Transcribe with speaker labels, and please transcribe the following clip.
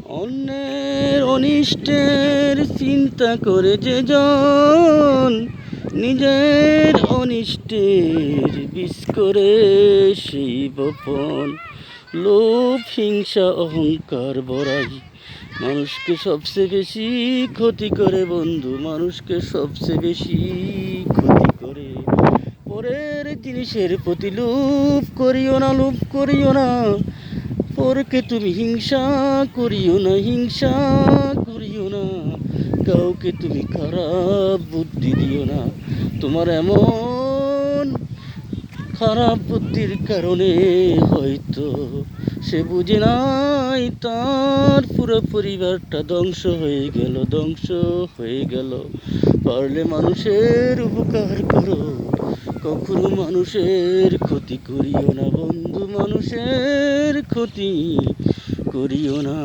Speaker 1: অন্যের অনিষ্টের চিন্তা করে যে জন নিজের অনিষ্টের বিষ করে সেই বপন। লোভ, হিংসা, অহংকার, বড়াই মানুষকে সবচেয়ে বেশি ক্ষতি করে বন্ধু, মানুষকে সবচেয়ে বেশি ক্ষতি করে। পরের জিনিসের প্রতি লোভ করিও না, লোভ করিও না। পরকে তুমি হিংসা করিও না, হিংসা করিও না। কাউকে তুমি খারাপ বুদ্ধি দিও না। তোমার এমন খারাপ বুদ্ধির কারণে হয়তো সে বুঝে নাই তার পুরো পরিবারটা ধ্বংস হয়ে গেল, ধ্বংস হয়ে গেল। পারলে মানুষের উপকার করো, কখনো মানুষের ক্ষতি করিও না বন্ধু, মানুষের ক্ষতি করিও না।